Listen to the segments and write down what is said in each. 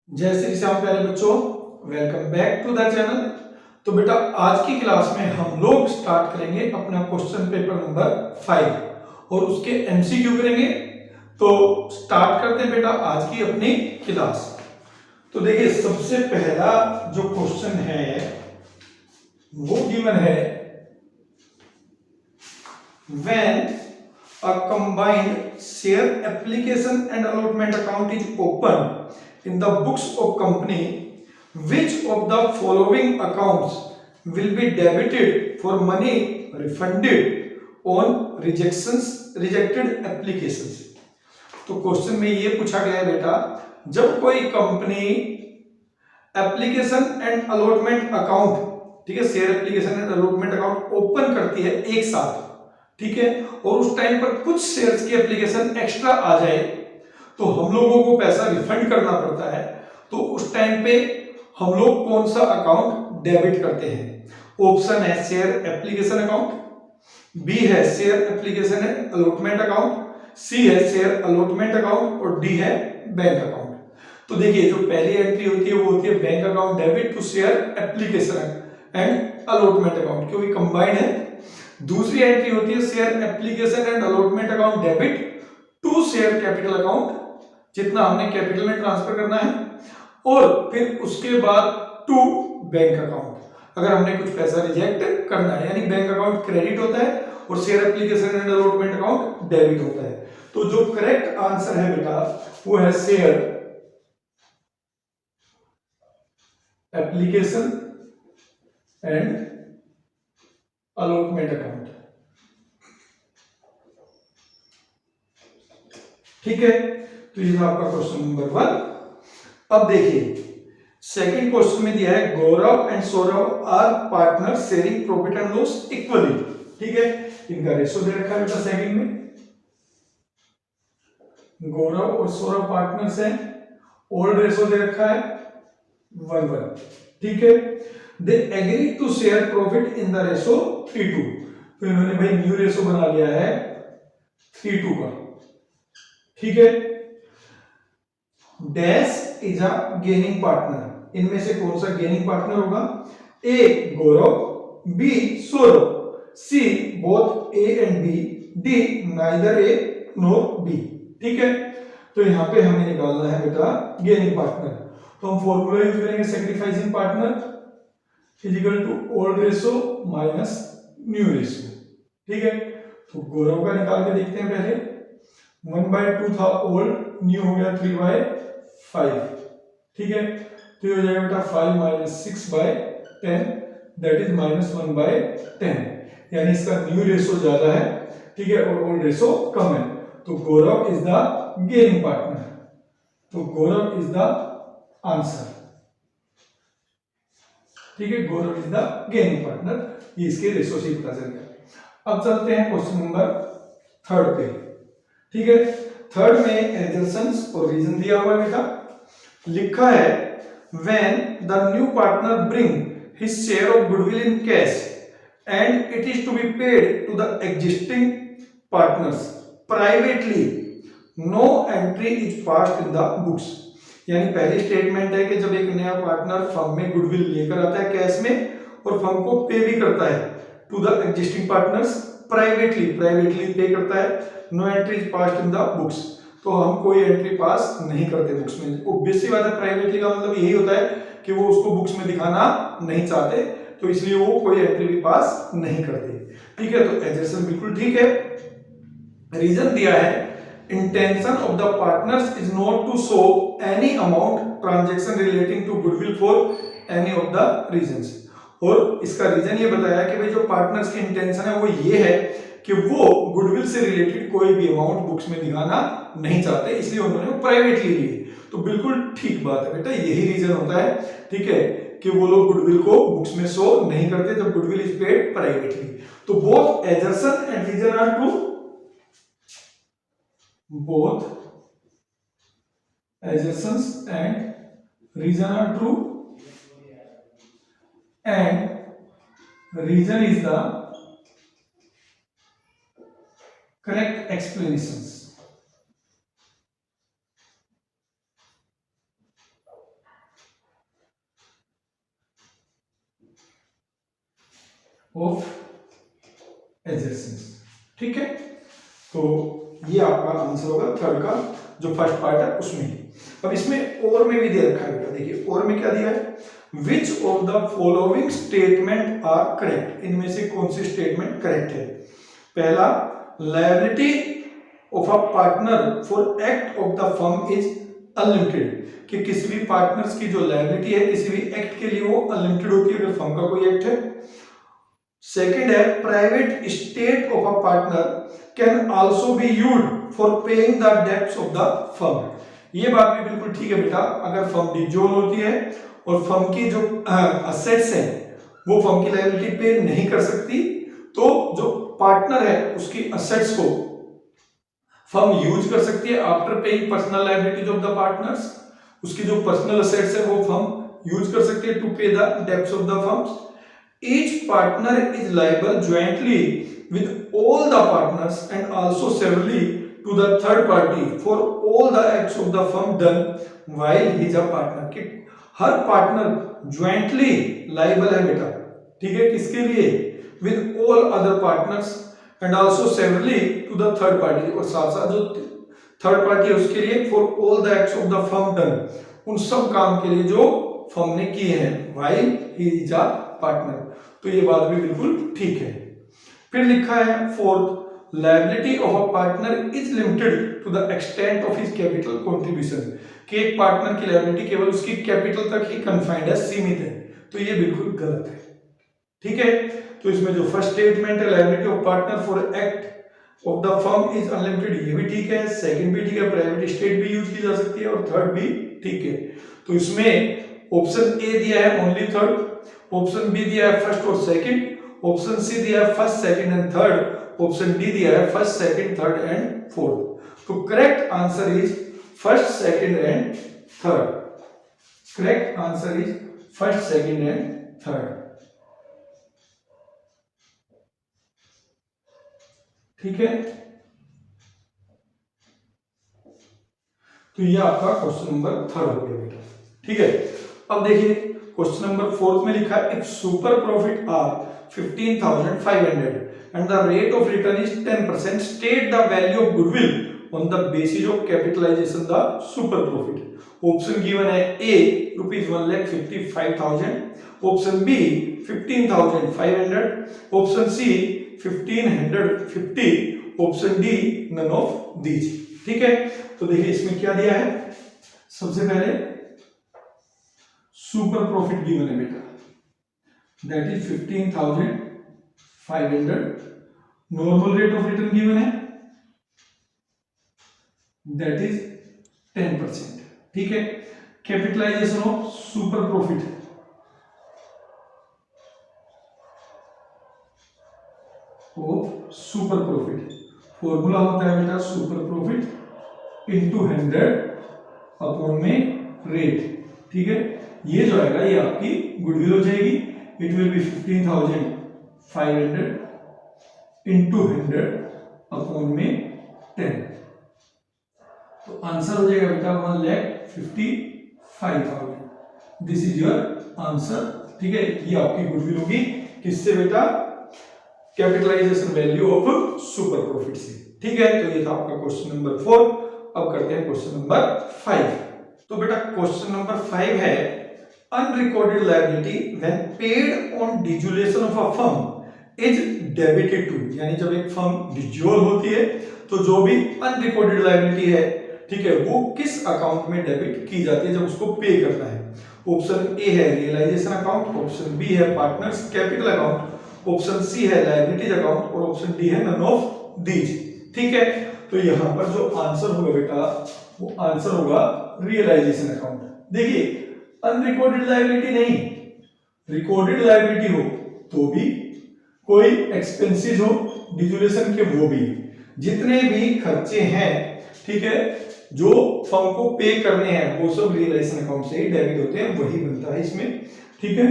जय श्री श्याम प्यारे बच्चों, welcome back to the channel. तो बेटा आज की क्लास में हम लोग स्टार्ट करेंगे अपना क्वेश्चन पेपर नंबर 5 और उसके एमसीक्यू करेंगे। तो स्टार्ट करते हैं बेटा आज की अपनी क्लास। तो देखिए सबसे पहला जो क्वेश्चन है वो गिवन है when a combined share application and allotment account is open in the books of company, which of the following accounts will be debited for money refunded on rejected applications? तो question में ये पूछा गया है बेटा, जब कोई company application and allotment account, ठीक है, share application and allotment account open करती है एक साथ, ठीक है, और उस टाइम पर कुछ शेयर्स की एप्लीकेशन एक्स्ट्रा आ जाए तो हम लोगों को पैसा रिफंड करना पड़ता है। तो उस टाइम पे हम लोग कौन सा अकाउंट डेबिट करते हैं? ऑप्शन है शेयर एप्लीकेशन अकाउंट, बी है share application and allotment account, C है शेयर अलॉटमेंट अकाउंट और डी है बैंक अकाउंट। तो देखिए जो पहली एंट्री होती है वो होती है bank account debit to share application and allotment account, क्योंकि कंबाइंड है। दूसरी एंट्री होती है share application and allotment account debit to share capital account, जितना हमने कैपिटल में ट्रांसफर करना है, और फिर उसके बाद टू बैंक अकाउंट, अगर हमने कुछ पैसा रिजेक्ट करना है, यानी बैंक अकाउंट क्रेडिट होता है और share application and allotment account debit होता है। तो जो करेक्ट आंसर है बेटा वो है share application and allotment account. ठीक है, तो ये आपका क्वेश्चन नंबर 1। अब देखिए सेकंड क्वेश्चन में दिया है Gaurav and Saurabh are partner sharing profit and loss equally. ठीक है, इनका रेशो दे रखा है बेटा सेकंड में, गौरव और सौरभ पार्टनर्स हैं, ओल्ड रेशो दे रखा है 1:1। ठीक है, they agree to share profit in the ratio 3:2। तो इन्होंने भाई न्यू रेशो बना लिया है 3:2 का। ठीक है, dash is a gaining partner, इनमें से कौन सा गेनिंग पार्टनर होगा? A Gaurav, B Saurabh, C both A and B, D neither A nor B. ठीक है, तो यहां पे हमें निकालना है बेटा गेनिंग पार्टनर। तो हम फॉर्मूला यूज करेंगे sacrificing partner is equal to old ratio minus new ratio. ठीक है, तो गौरव का निकाल के देखते हैं पहले। 1/2 था ओल्ड, न्यू हो गया 3/5। ठीक है, तो ये हो जाएगा बेटा 5 - 6/10, दैट इज -1/10, यानी इसका न्यू रेशो ज्यादा है, ठीक है, और ओल्ड रेशो कम है। तो गौरव इज द गेनिंग पार्टनर, तो गौरव इज द आंसर। ठीक है, गौरव इज द गेनिंग पार्टनर, ये इसके रेशो से पता चल गया। अब चलते हैं क्वेश्चन नंबर 3 पे। ठीक है, थर्ड में एडजर्सन्स और रीजन दिया हुआ है बेटा, लिखा है when the new partner bring his share of goodwill in cash and it is to be paid to the existing partners privately, no entry is passed in the books। यानी पहली स्टेटमेंट है कि जब एक नया पार्टनर फर्म में goodwill लेकर आता है कैश में और फर्म को पे भी करता है to the existing partners privately pay करता है, no entry is passed in the books. तो हम कोई एंट्री पास नहीं करते बुक्स में। ऑब्वियस सी बात है, प्राइवेटली का मतलब यही होता है कि वो उसको बुक्स में दिखाना नहीं चाहते, तो इसलिए वो कोई एंट्री भी पास नहीं करते। ठीक है, तो एजर्सन बिल्कुल ठीक है। रीजन दिया है intention of the partners is not to show any amount transaction relating to goodwill for any of the reasons, और इसका रीजन ये बताया कि भाई जो पार्टनर्स की इंटेंशन है वो ये है कि वो गुडविल से रिलेटेड कोई भी अमाउंट बुक्स में दिखाना नहीं चाहते, इसलिए उन्होंने प्राइवेटली लिए। तो बिल्कुल ठीक बात है बेटा, यही रीजन होता है, ठीक है, कि वो लोग गुडविल को बुक्स में शो नहीं करते जब गुडविल इज पेड प्राइवेटली। तो both assertion and reason are true, both assertions and reason are true and reason is the correct explanations। Of assertions. ठीक है, तो ये आपका आंसर होगा थर्ड का जो फर्स्ट पार्ट है उसमें। अब इसमें और में भी दे रखा है बेटा, देखिए और में क्या दिया है, which of the following statement are correct, इनमें से कौन सी स्टेटमेंट करेक्ट है। पहला, liability of a partner for act of the firm is unlimited, कि किसी भी पार्टनर्स की जो लायबिलिटी है किसी भी एक्ट के लिए वो अनलिमिटेड होती है अगर फर्म का कोई एक्ट है। सेकेंड है, private state of a partner can also be used for paying the debts of the firm. ये बात भी बिल्कुल ठीक है बेटा, अगर फर्म डिसॉल्व होती है और फर्म की जो असेट्स है वो फर्म की लायबिलिटी पे नहीं कर सकती, तो जो पार्टनर है उसकी असेट्स को फर्म यूज कर सकती है after paying personal liabilities of the partners. उसकी जो पर्सनल असेट्स है वो फर्म यूज कर सकती है टू पे the debts of the firms. Each partner is liable jointly with all the partners and also severally to the third party for all the acts of the firm done while he is a partner। कि हर partner jointly liable है बेटा, ठीक है, किसके लिए, with all other partners and also severally to the third party, और साथ साथ जो थर्ड पार्टी है उसके लिए for all the acts of the firm done, उन सब काम के लिए जो फर्म ने किए हैं while he is a partner. तो ये बात भी बिल्कुल ठीक है। फिर लिखा है fourth, liability of a partner is limited to the extent of his capital contribution, कि एक पार्टनर की लायबिलिटी केवल उसकी कैपिटल तक ही कन्फाइंड है, सीमित है, तो ये बिल्कुल गलत है। ठीक है, तो इसमें जो फर्स्ट स्टेटमेंट है liability of partner for act of the firm is unlimited, ये भी ठीक है, सेकंड भी ठीक है, प्राइवेट स्टेट भी यूज की जा सकती है, और थर्ड भी ठीक है। तो इसमें ऑप्शन ए दिया है ओनली थर्ड, ऑप्शन बी दिया है फर्स्ट और सेकंड, ऑप्शन सी दिया है first second and third, option D दिया है first second third and fourth. तो correct answer is first second and third. Correct answer is first second and third. ठीक है, तो ये आपका क्वेश्चन नंबर थर्ड हो गया बेटा। ठीक है, अब देखिए क्वेश्चन नंबर फोर्थ में लिखा है, if super profit are 15,500 and the rate of return is 10%, state the value of goodwill on the basis of capitalization the super profit. Option given है A ₹1,55,000, option B 15,500, option C 1,550, option D none of these. ठीक है, तो देखिए इसमें क्या दिया है, सबसे पहले सुपर प्रॉफिट गिवन है बेटा, that is 15,500, normal rate of return given है दैट इज 10%। ठीक है, capitalization of super profit formula होता है बेटा सुपर प्रॉफिट इंटू 100 अपॉन में रेट। ठीक है, ये जो आएगा ये आपकी गुडविल हो जाएगी, it will be 15,500 into 100 upon में 10, तो आंसर हो जाएगा बेटा 1,55,000। This is your answer. ठीक है, ये आपकी गुडविल होगी किससे बेटा, capitalization value of super profit से। ठीक है, तो ये था आपका क्वेश्चन नंबर 4। अब करते हैं क्वेश्चन नंबर 5। तो बेटा क्वेश्चन नंबर 5 है, unrecorded liability when paid on dissolution of a firm is debited to, यानी जब एक फर्म डिसॉल्व होती है तो जो भी अनरिकॉर्डेड लायबिलिटी है, ठीक है, वो किस अकाउंट में डेबिट की जाती है जब उसको पे करना है। ऑप्शन ए है रियलाइजेशन अकाउंट, ऑप्शन बी है partners capital account, option C है लायबिलिटीज अकाउंट, और ऑप्शन डी है नन ऑफ दीज। ठीक है, तो यहां पर जो आंसर होगा बेटा वो आंसर होगा रियलाइजेशन अकाउंट। देखिए अनरिकॉर्डेड लायबिलिटी नहीं, रिकॉर्डेड लायबिलिटी हो तो भी, कोई एक्सपेंसेस हो डिसॉल्यूशन के वो भी, जितने भी खर्चे हैं, ठीक है, जो फर्म को पे करने हैं वो सब रियलाइजेशन अकाउंट से ही डेबिट होते हैं, वही बनता है इसमें। ठीक है,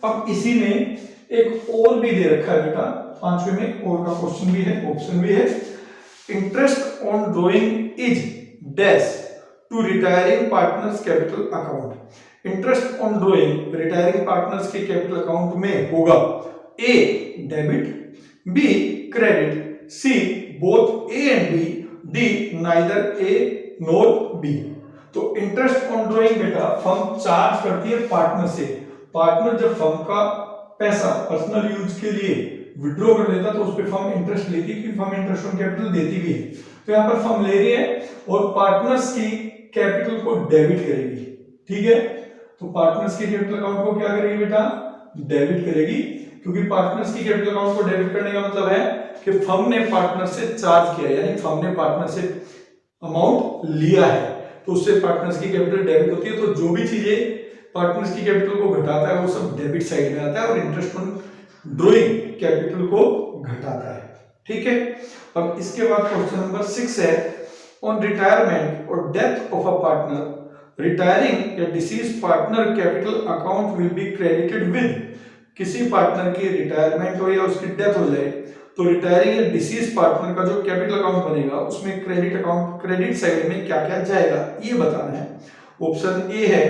अब इसी में एक और भी दे रखा है बेटा, 5वें में और का क्वेश्चन भी है, ऑप्शन भी है, interest on drawing is dash to retiring partners capital account. Interest on drawing retiring partners के कैपिटल अकाउंट में होगा A debit, B credit, C both A and B, D neither A nor B। तो interest on drawing बेटा firm charge करती है partner से। Partner जब firm का पैसा पर्सनल यूज के लिए विड्रॉ कर लेता तो उस पर फर्म इंटरेस्ट लेती है, क्योंकि फर्म इंटरेस्ट ऑन कैपिटल देती भी है। तो यहाँ पर फर्म ले रही है और पार्टनर्स की कैपिटल को डेबिट करेगी, ठीक है। तो पार्टनर्स के कैपिटल अकाउंट को क्या करेगी बेटा, डेबिट करेगी, क्योंकि पार्टनर्स की कैपिटल अकाउंट को डेबिट करने का मतलब है कि फर्म ने पार्टनर से चार्ज किया, यानी फर्म ने पार्टनर से अमाउंट लिया है, तो उससे पार्टनर्स की कैपिटल डेबिट होती है। तो जो भी चीजें पार्टनर्स की कैपिटल को घटाता है वो सब डेबिट साइड में आता है, और इंटरेस्ट ऑन ड्रॉइंग कैपिटल को घटाता है, ठीक है। अब इसके बाद क्वेश्चन नंबर 6 है, ऑन रिटायरमेंट और death of a partner retiring या deceased partner capital account will be credited with. किसी पार्टनर की रिटायरमेंट हो या उसकी डेथ हो जाए तो रिटायरिंग या डिसीज पार्टनर का जो कैपिटल अकाउंट बनेगा उसमें क्रेडिट अकाउंट, क्रेडिट साइड में क्या क्या जाएगा ये बताना है। ऑप्शन ए है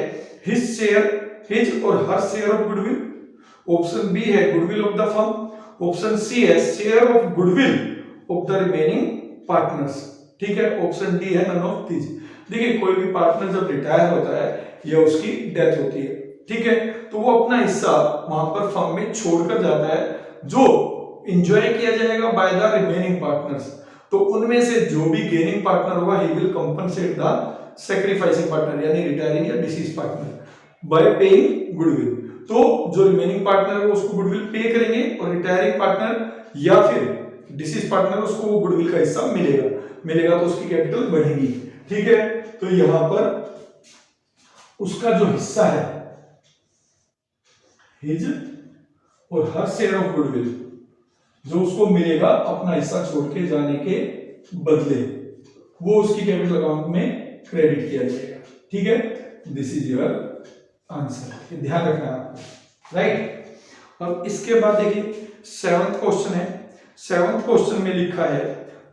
हिज शेयर, हिज और her share of goodwill. Option B है goodwill of the firm. Option C है share of goodwill of the remaining partners, ठीक है। ऑप्शन डी है नन ऑफ दीज। देखिए कोई भी पार्टनर जब रिटायर होता है या उसकी डेथ होती है, ठीक है, तो वो अपना हिस्सा वहां पर फर्म में छोड़कर जाता है, जो एंजॉय किया जाएगा बाय द रिमेनिंग पार्टनर्स। तो उनमें से जो भी गेनिंग पार्टनर होगा he will compensate the sacrificing partner, यानी रिटायरिंग या deceased partner by paying goodwill. तो जो रिमेनिंग पार्टनर है वो उसको गुडविल पे करेंगे, और रिटायरिंग पार्टनर या फिर डिसीज पार्टनर उसको वो गुडविल का हिस्सा मिलेगा तो उसकी कैपिटल बढ़ेगी, ठीक है। तो यहां पर उसका जो हिस्सा है हिज और हर शेयर ऑफ गुडविल जो उसको मिलेगा अपना हिस्सा छोड़ के जाने के बदले, वो उसकी कैपिटल अकाउंट में क्रेडिट किया जाएगा, ठीक है। दिस इज योर आंसर, ध्यान रखना आपको, राइट। अब इसके बाद देखिए 7th क्वेश्चन है। 7th क्वेश्चन में लिखा है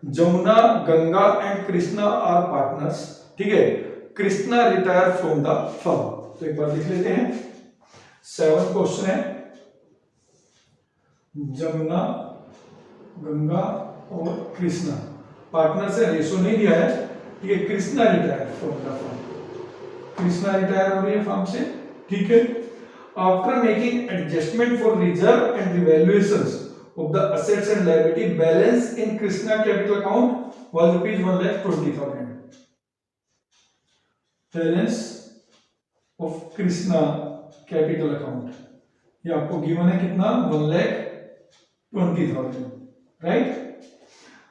Jamuna, Ganga and Krishna are partners, ठीक है। Krishna retire from the firm. तो एक बार लिख लेते हैं। 7th क्वेश्चन है जमुना, गंगा और कृष्णा पार्टनर से, रेशो नहीं दिया है, ठीक है। Krishna retire from the firm, Krishna retire हो रही है फर्म से, ठीक है। After making adjustment for reserve and revaluations of the assets and liabilities, balance in Krishna capital account was rupees 1,20,000। Balance of Krishna capital account ये आपको गिवन है कितना, 1,20,000, right.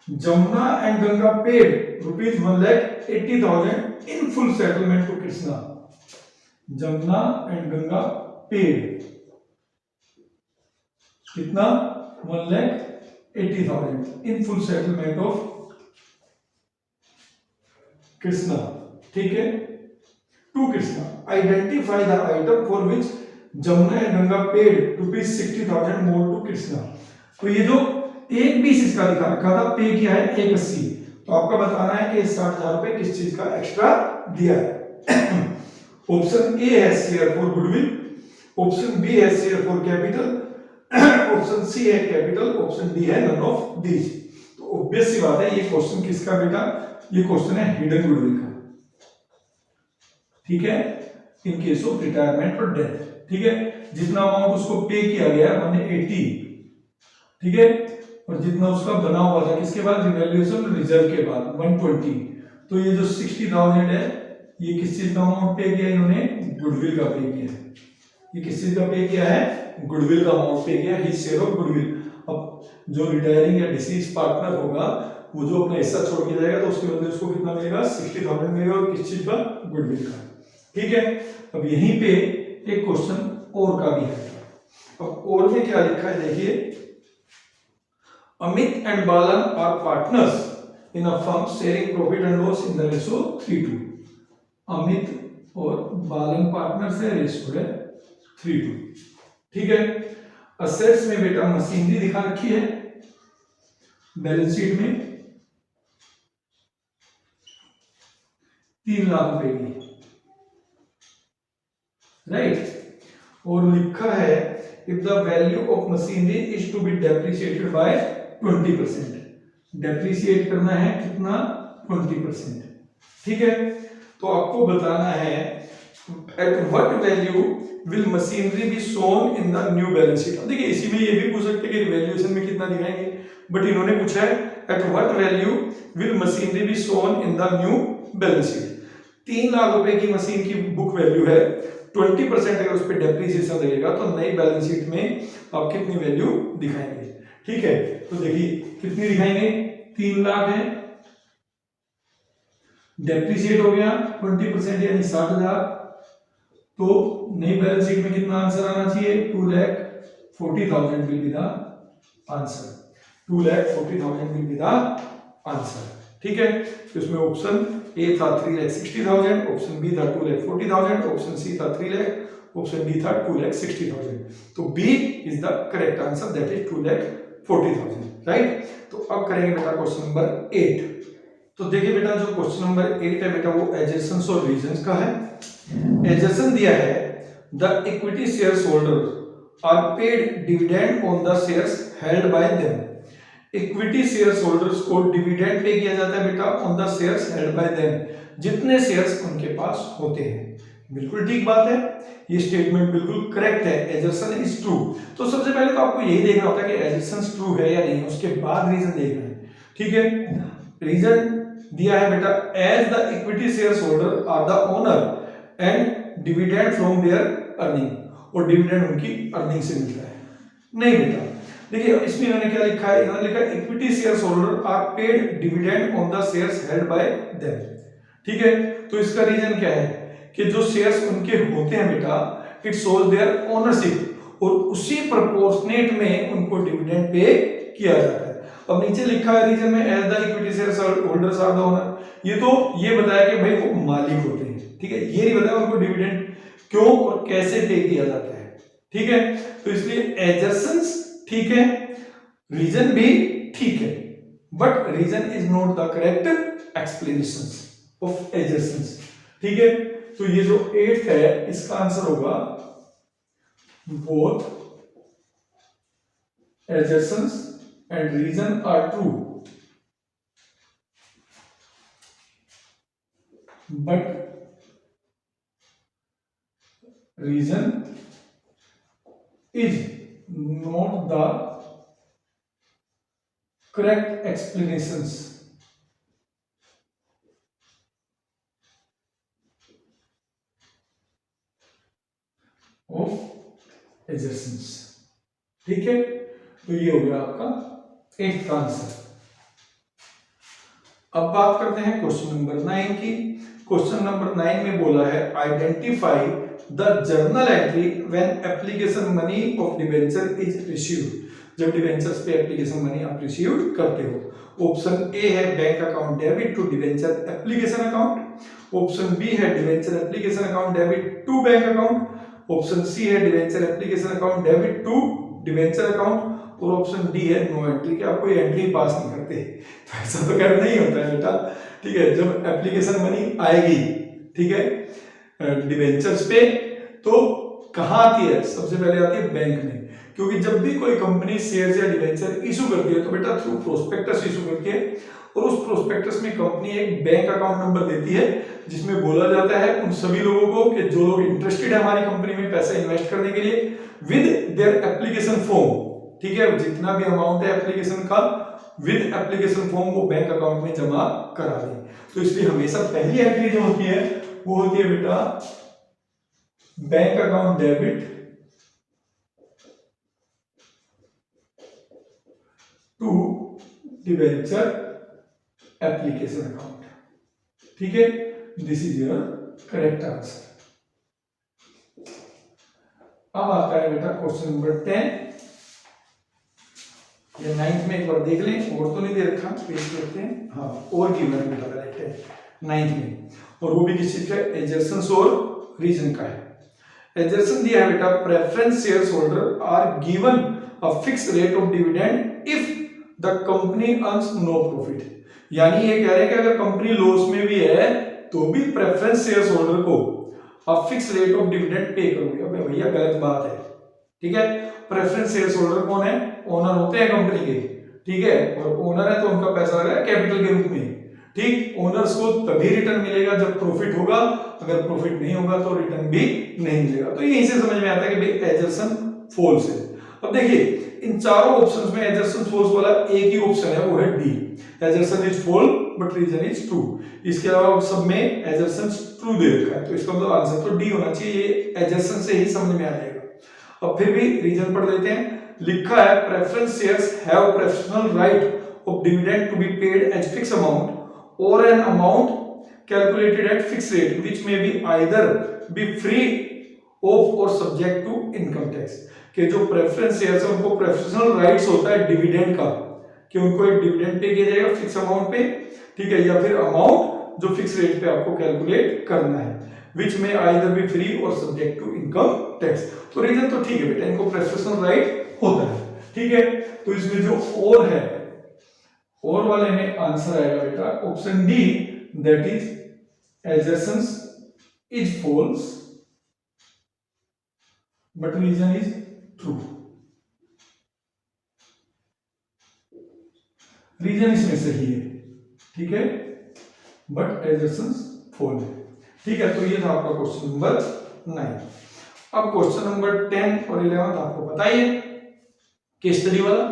Jamuna and Ganga paid rupees 1,80,000 in full settlement to Krishna. Jamuna and Ganga paid कितना, 1,80,000 in full settlement of Krishna, ठीक है, to Krishna. Identify the item for which Jamuna and Ganga paid rupees 60,000 more to Krishna. तो ये जो एक बीस इसका दिखा रखा था, पे किया है 180, तो आपका बताना है कि 60,000 रुपए किस चीज का एक्स्ट्रा दिया है। ऑप्शन ए है share for goodwill, option B है share for capital, option C है कैपिटल, ऑप्शन डी है नन ऑफ दीज। तो ऑब्वियस सी बात है ये क्वेश्चन किसका बेटा, ये क्वेश्चन है हिडन गुडविल का, ठीक है, इन केस ऑफ रिटायरमेंट और डेथ, ठीक है। जितना अमाउंट उसको पे किया गया 180, ठीक है, और जितना उसका बना हुआ था किसके बाद, रिवैल्यूएशन रिजर्व के बाद 120। तो ये जो 60,000 है ये किस चीज का अमाउंट पे किया इन्होंने, गुडविल का पे किया है। ये किस चीज का पे किया है, गुडविल का अमाउंट पे किया, हिज शेयर ऑफ गुडविल। अब जो रिटायरिंग या डिसीज पार्टनर होगा वो जो अपना हिस्सा छोड़ के जाएगा तो उसके बदले उसको कितना मिलेगा, 60,000 मिलेगा, और किस चीज का, गुडविल का, ठीक है। अब यहीं पे एक क्वेश्चन और का भी है। अब और में क्या लिखा है देखिए, Amit and Balan are partners in a firm sharing profit and loss in the ratio 3:2। Amit और बालन पार्टनर्स है, रेशो है 3:2, ठीक है। असेट्स में बेटा मशीनरी दिखा रखी है बैलेंस शीट में 3 लाख रुपए की, राइट। और लिखा है if the value of machinery is to be depreciated by 20%, depreciate करना है कितना 20%, ठीक है। तो आपको बताना है at what value will machinery be shown in the new balance sheet. अब देखिए इसी में ये भी पूछ सकते हैं कि रिवैल्यूएशन में कितना दिखाएंगे, बट इन्होंने पूछा है at what value will machinery be shown in the new balance sheet. 3 lakh रुपए की मशीन की बुक वैल्यू है, 20% अगर उस पर डेप्रिसिएशन रहेगा तो नई बैलेंस शीट में आप कितनी वैल्यू दिखाएंगे, ठीक है। तो देखिए कितनी दिखाएंगे, 3 लाख है, डेप्रिसिएट हो गया 20% यानी 60,000, तो नई बैलेंस शीट में कितना आंसर आना चाहिए, 2,40,000 will be the answer, 2,40,000 will be the answer, ठीक है। तो इसमें ऑप्शन ए था 3,60,000, ऑप्शन बी था 2,40,000, ऑप्शन सी था 3 लाख, ऑप्शन डी था 2,60,000। तो B is the correct answer, that is 2,40,000, right. तो अब करेंगे बेटा क्वेश्चन नंबर 8। तो देखिए बेटा जो क्वेश्चन नंबर 8 है बेटा वो एडजस्टेंस और रीजंस का है। एडजस्टेंस दिया है the equity shares holder are paid dividend on the shares held by them. Equity shares holders को डिविडेंड पे किया जाता है बेटा on the shares held by them, जितने शेयर्स उनके पास होते हैं। बिल्कुल ठीक बात है, ये स्टेटमेंट बिल्कुल करेक्ट है, एडजस्टेंस इज ट्रू। तो सबसे पहले तो आपको यही देखना होता है कि एडजस्टेंस ट्रू है या नहीं, उसके बाद रीजन देखना है, ठीक है। रीजन दिया है बेटा as the equity shares holder are the owner and dividend from their earning, और डिविडेंड उनकी अर्निंग से मिलता है। नहीं बेटा देखिए इसमें इन्होंने क्या लिखा है, इन्होंने लिखा equity shares holder are paid dividend on the shares held by them, ठीक है। तो इसका रीजन क्या है कि जो शेयर्स उनके होते हैं बेटा इट शोज देयर ओनरशिप, और उसी प्रोपोर्शनेट में उनको डिविडेंड पे किया जाता है। अब नीचे लिखा है रीजन में as the equity shares holders are the owner, ये तो ये बताया कि भाई वो मालिक होते हैं, ठीक है। ये नहीं बताया उनको डिविडेंड क्यों और कैसे पे किया जाता है, ठीक है। तो इसलिए एडजस्टेंस ठीक है, रीजन भी ठीक है, but reason is not the correct explanation of एडजस्टेंस, ठीक है। तो ये जो 8 है इसका आंसर होगा बोथ एडजस्टेंस and reason are true but reason is not the correct explanations of adjustments, ठीक है। तो ये हो गया आपका 8th आंसर। अब बात करते हैं क्वेश्चन नंबर 9 की। क्वेश्चन नंबर 9 में बोला है identify the journal entry when application money of debenture is received, जब डिबेंचर्स पे एप्लीकेशन मनी आप रिसीव करते हो। ऑप्शन ए है bank account debit to debenture application account, option B है debenture application account debit to bank account, option C है debenture application account debit to debenture account, और option D है no entry, कि आप कोई entry पास नहीं करते। तो ऐसा तो खैर नहीं होता है बेटा, ठीक है। जब एप्लीकेशन मनी आएगी, ठीक है, डिबेंचर्स पे, तो कहाँ आती है, सबसे पहले आती है बैंक में, क्योंकि जब भी कोई कंपनी शेयर या डिबेंचर इशू करती है तो बेटा थ्रू प्रोस्पेक्टस इशू करती है, और उस प्रोस्पेक्टस में कंपनी एक बैंक अकाउंट नंबर देती है जिसमें बोला जाता है उन सभी लोगों को कि जो लोग इंटरेस्टेड है हमारी कंपनी में पैसा इन्वेस्ट करने के लिए, विद देयर एप्लीकेशन फॉर्म, ठीक है, जितना भी अमाउंट है एप्लीकेशन का विद एप्लीकेशन फॉर्म वो बैंक अकाउंट में जमा करा दें। तो इसलिए हमेशा पहली एंट्री जो होती है वो होती है बेटा bank account debit to debenture application account, ठीक है। This is your correct answer. अब आता है बेटा क्वेश्चन नंबर 10। ये 9th में एक बार देख लें, और तो नहीं दे रखा, पेज करते हैं, हाँ और गिवन है बेटा करेक्ट है 9th में, और वो भी किस चीज का, एडजस्टेंस और रीजन का है। एडजस्टेंस दिया है बेटा preference shares holder are given a fix rate of dividend if the company earns no profit, यानी ये कह रहे हैं कि अगर कंपनी लॉस में भी है तो भी प्रेफरेंस शेयर्स होल्डर को आप fix rate of dividend pay करोगे। अब भैया गलत बात है, ठीक है। प्रेफरेंस शेयर होल्डर कौन है? ओनर होते हैं कंपनी के, ठीक है। और ओनर है तो उनका पैसा लगा कैपिटल के रूप में, ठीक। ओनर्स को तभी रिटर्न मिलेगा जब प्रॉफिट होगा, अगर प्रॉफिट नहीं होगा तो रिटर्न भी नहीं मिलेगा। तो यहीं से समझ में आता है कि भाई एजर्सन फॉल्स है। अब देखिए इन चारों ऑप्शंस में एजर्सन फॉल्स वाला एक ही ऑप्शन है, वो है D, assertion is false but reason is true. इसके अलावा सब में एजर्सन ट्रू दे रखा है, तो इसका मतलब आंसर तो डी होना चाहिए, ये एजर्सन से ही समझ में आ जाएगा। अब फिर भी रीजन पढ़ लेते हैं। लिखा है preference shares have preferential right of dividend to be paid as fix amount or an amount calculated at fixed rate which may be either be free of or subject to income tax। कि जो preference shares है उनको preferential rights होता है dividend का, कि उनको एक डिविडेंड पे किया जाएगा फिक्स अमाउंट पे, ठीक है, या फिर अमाउंट जो फिक्स रेट पे आपको कैलकुलेट करना है, which may either be free or subject to income tax। तो रीजन तो ठीक है बेटा, इनको प्रेफरेंशियल राइट होता है, ठीक है। तो इसमें जो और है, और वाले में आंसर आएगा बेटा option D, that is assertions is false but reason is true. Reason इसमें सही है, ठीक है, बट एजर्सन्स फॉल्स है, ठीक है। तो ये था आपका क्वेश्चन नंबर 9। अब क्वेश्चन नंबर 10 और 11 आपको पता ही है, केस स्टडी वाला।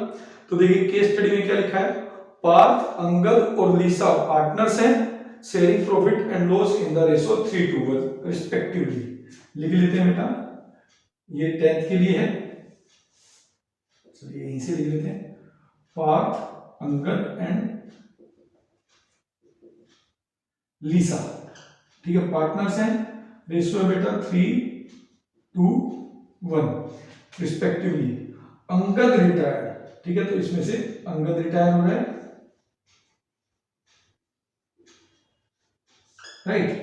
तो देखिए केस स्टडी में क्या लिखा है, पार्थ, अंगद और लीसा पार्टनर्स हैं, sharing profit and loss in the ratio 3:1 respectively. लिख लेते हैं बेटा, ये 10th के लिए है, चलिए यहीं से लिख लेते हैं, पार्थ, अंगद एंड लीसा, ठीक है, पार्टनर्स हैं, रेशो है बेटा 3:1 रिस्पेक्टिवली। अंगद रिटायर, ठीक है, तो इसमें से अंगद रिटायर हो रहा है, right,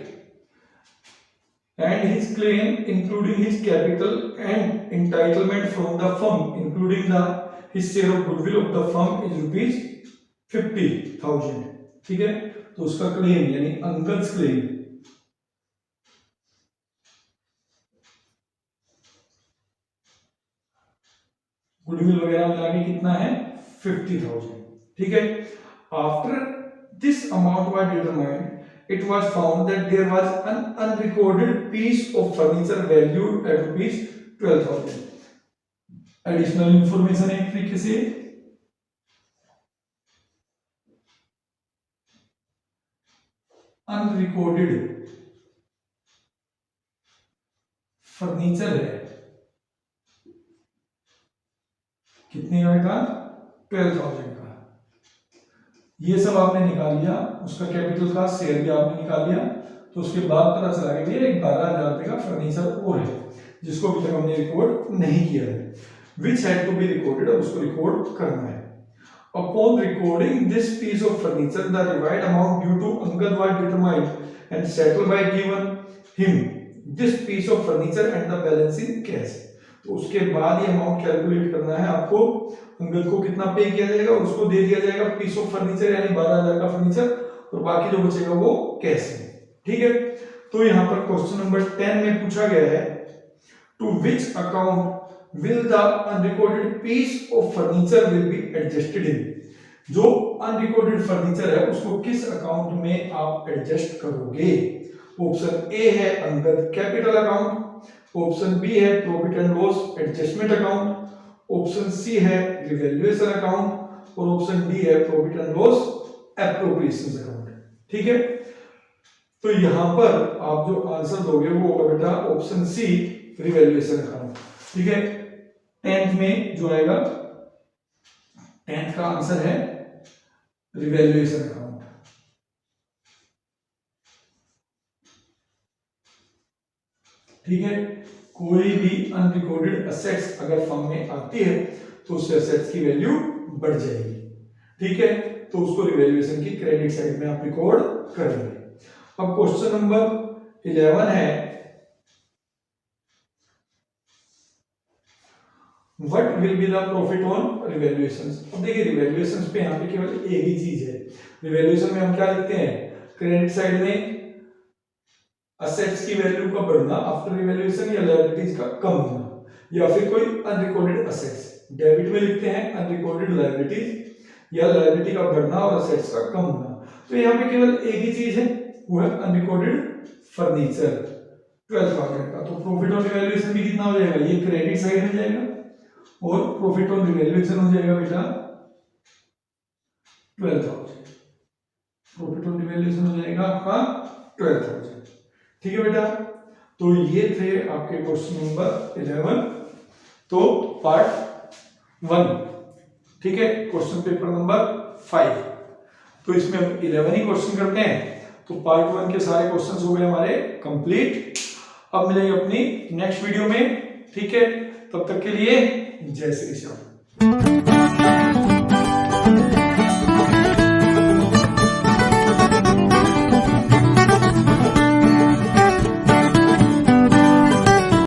and his claim including his capital and entitlement from the firm including his share of goodwill of the firm is rupees 50,000, ठीक है। तो उसका क्लेम यानी अंगद क्लेम गुडविल वगैरह मिला के कितना है 50,000, ठीक है। After this amount was determined it was found that there was an unrecorded piece of furniture valued at rupees 12,000। Additional information है एक तरीके से, अनरिकॉर्डेड फर्नीचर है, कितने का? 12,000 का। ये सब आपने निकाल लिया, उसका कैपिटल का शेयर भी आपने निकाल लिया, तो उसके बाद पता चला कि भैया 12,000 रुपए का फर्नीचर और है जिसको अभी तक हमने रिकॉर्ड नहीं किया है, which had to be recorded, उसको रिकॉर्ड करना है। Upon recording this piece of furniture the revised amount due to Angad was determined and settled by given him this piece of furniture and the balance in cash. तो उसके बाद ये amount calculate करना है आपको, अंगद को कितना पे किया जाएगा, उसको दे दिया जाएगा पीस ऑफ फर्नीचर यानी 12,000 का फर्नीचर, और बाकी जो बचेगा वो कैश में, ठीक है। तो यहाँ पर क्वेश्चन नंबर 10 में पूछा गया है, to which account will the unrecorded piece of furniture will be adjusted in. जो अनरिकॉर्डेड फर्नीचर है उसको किस अकाउंट में आप एडजस्ट करोगे। ऑप्शन ए है Angad capital account, option B है profit and loss adjustment account, option C है रिवैल्यूएशन अकाउंट, और ऑप्शन डी है profit and loss appropriation account, ठीक है। तो यहां पर आप जो आंसर दोगे वो होगा बेटा ऑप्शन सी रिवैल्यूएशन अकाउंट, ठीक है। 10th में जो आएगा 10th का आंसर है रिवैल्यूएशन अकाउंट, ठीक है। कोई भी अनरिकॉर्डेड असेट्स अगर फर्म में आती है तो उस असेट्स की वैल्यू बढ़ जाएगी, ठीक है, तो उसको रिवैल्यूएशन की क्रेडिट साइड में आप रिकॉर्ड करेंगे। अब क्वेश्चन नंबर 11 है, what will be the profit on revaluations. अब देखिए रिवैल्यूएशंस पे यहाँ पे केवल एक ही चीज है, रिवैल्यूएशन में हम क्या लिखते हैं, क्रेडिट साइड में असेट्स की वैल्यू का बढ़ना आफ्टर रिवैल्यूएशन या लायबिलिटीज का कम होना, या फिर कोई अनरिकॉर्डेड असेट्स, डेबिट में लिखते हैं अनरिकॉर्डेड लायबिलिटीज या लायबिलिटी का बढ़ना और असेट्स का कम होना। तो यहाँ पे केवल एक ही चीज है, वो है अनरिकॉर्डेड फर्नीचर 12,000 का। तो प्रॉफिट ऑन रिवैल्यूएशन भी कितना हो जाएगा, ये क्रेडिट साइड में जाएगा और प्रॉफिट ऑन रिवैल्यूएशन हो जाएगा बेटा 12,000। प्रॉफिट ऑन रिवैल्यूएशन हो जाएगा आपका 12,000। ठीक है बेटा, तो ये थे आपके क्वेश्चन नंबर 11। तो पार्ट 1, ठीक है, क्वेश्चन पेपर नंबर 5। तो इसमें हम 11 ही क्वेश्चन करते हैं। तो पार्ट 1 के सारे क्वेश्चंस हो गए हमारे कंप्लीट। अब मिलेंगे अपनी नेक्स्ट वीडियो में, ठीक है, तब तक के लिए जय श्री श्याम।